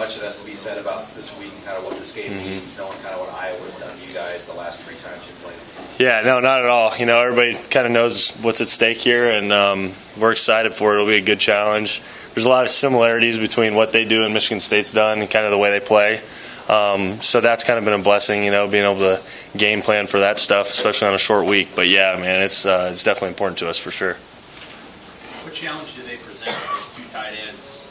much that has to be said about this week and kind of what this game means, knowing kind of what Iowa's done to you guys the last 3 times you've played? Yeah, no, not at all. You know, everybody kind of knows what's at stake here, and we're excited for it. It'll be a good challenge. There's a lot of similarities between what they do and Michigan State's done and kind of the way they play. So that's kind of been a blessing, you know, being able to game plan for that stuff, especially on a short week. But yeah, man, it's definitely important to us for sure. What challenge do they present with those 2 tight ends,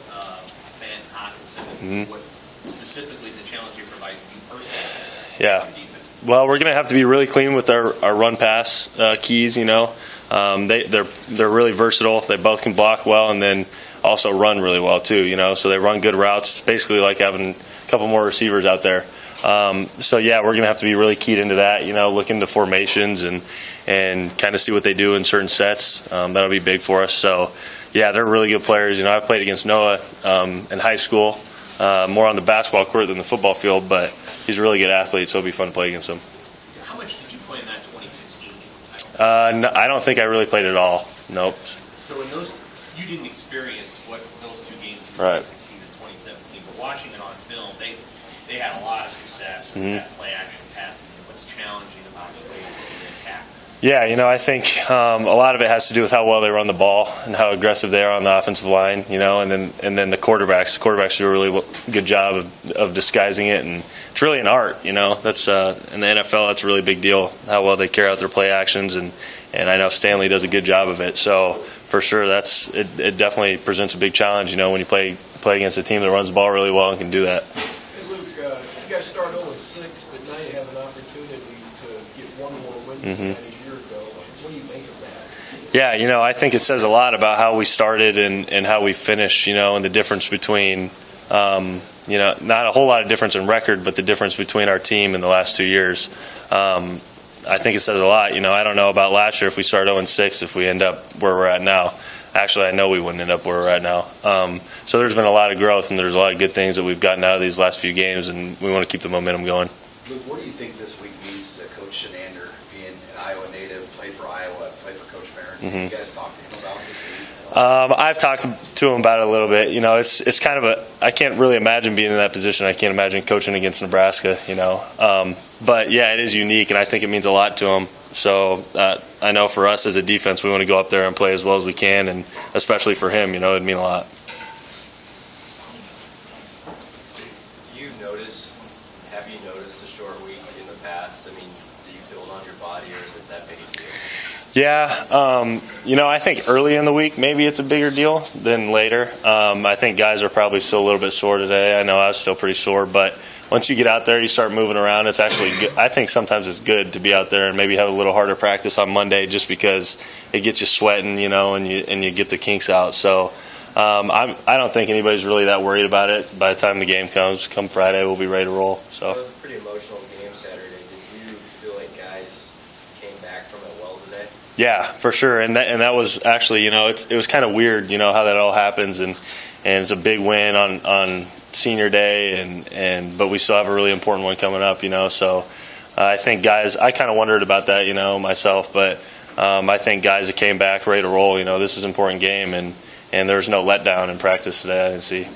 Van and Hawkinson? What specifically the challenge you provide you personally? Yeah. Well, we're going to have to be really clean with our run pass keys, you know. They're really versatile. They both can block well and then also run really well too, you know. So they run good routes. It's basically like having a couple more receivers out there. So yeah, we're going to have to be really keyed into that, you know, look into formations and kind of see what they do in certain sets. That'll be big for us. So yeah, they're really good players. You know, I played against Noah in high school, more on the basketball court than the football field, but he's a really good athlete, so it'll be fun to play against him. How much did you play in that 2016 game? No, I don't think I really played at all. Nope. So in those, you didn't experience what those 2 games in right. 2016 and 2017, but watching it on film, they had a lot of success with that play action passing. What's challenging about the way they attack? Yeah, you know, I think a lot of it has to do with how well they run the ball and how aggressive they are on the offensive line, you know, and then the quarterbacks. The quarterbacks do a really good job of disguising it, and it's really an art, you know. That's in the NFL, that's a really big deal, how well they carry out their play actions, and I know Stanley does a good job of it. So for sure, it definitely presents a big challenge, you know, when you play against a team that runs the ball really well and can do that. Hey Luke, you guys start 0-6, but now you have an opportunity to get one more win than you had a year ago. What do you make of that? Yeah, you know, I think it says a lot about how we started and how we finished, you know, and the difference between, you know, not a whole lot of difference in record, but the difference between our team in the last 2 years. I think it says a lot. You know, I don't know about last year if we start 0-6 if we end up where we're at now. Actually, I know we wouldn't end up where we're at now. So there's been a lot of growth, and there's a lot of good things that we've gotten out of these last few games, and we want to keep the momentum going. Luke, what do you think this week means to Coach Shenander, being an Iowa native, played for Iowa, played for Coach Ferentz? Have you guys talked to him about this week? I've talked to him about it a little bit. You know, it's kind of I can't really imagine being in that position. I can't imagine coaching against Nebraska, you know. But, yeah, it is unique, and I think it means a lot to him. So I know for us as a defense, we want to go up there and play as well as we can, and especially for him, you know, it'd mean a lot. Have you noticed a short week in the past? I mean, do you feel it on your body, or is it that big a deal? Yeah, you know, I think early in the week maybe it's a bigger deal than later. I think guys are probably still a little bit sore today. I know I was still pretty sore, but once you get out there, you start moving around. It's actually good. I think sometimes it's good to be out there and maybe have a little harder practice on Monday, just because it gets you sweating, you know, and you get the kinks out. So I don't think anybody's really that worried about it. By the time the game comes, come Friday, we'll be ready to roll. So. It was a pretty emotional game Saturday. Did you feel like guys came back from it well today? Yeah, for sure, and that was actually, you know, it was kind of weird, you know, how that all happens, and it's a big win on senior day, but we still have a really important one coming up, you know. So I think guys, I kind of wondered about that, you know, myself, but I think guys that came back ready to roll, you know, this is an important game, and there's no letdown in practice today. I didn't see.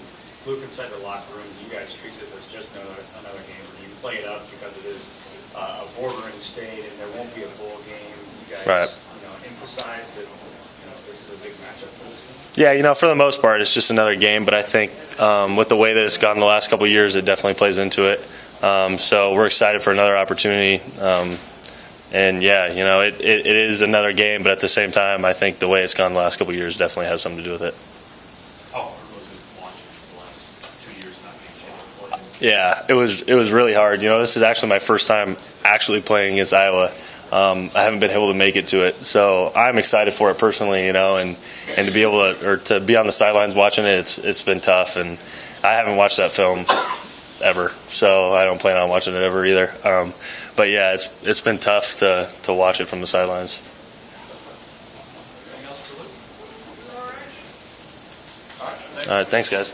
Luke, inside the locker room, do you guys treat this as just another game, or do you play it up because it is a bordering state and there won't be a bowl game? You guys, right. You know, emphasize that, you know, this is a big matchup for this team? Yeah, you know, for the most part, it's just another game, but I think with the way that it's gone the last couple of years, it definitely plays into it. So we're excited for another opportunity. And, yeah, you know, it is another game, but at the same time, I think the way it's gone the last couple of years definitely has something to do with it. How hard was it watching the last 2 years not being able to play? Yeah, it was really hard. You know, this is actually my first time actually playing against Iowa. I haven't been able to make it to it, so I'm excited for it personally, you know, and to be able to be on the sidelines watching it, it's been tough, and I haven't watched that film ever, so I don't plan on watching it ever either. But yeah, it's been tough to watch it from the sidelines. All right, thanks guys.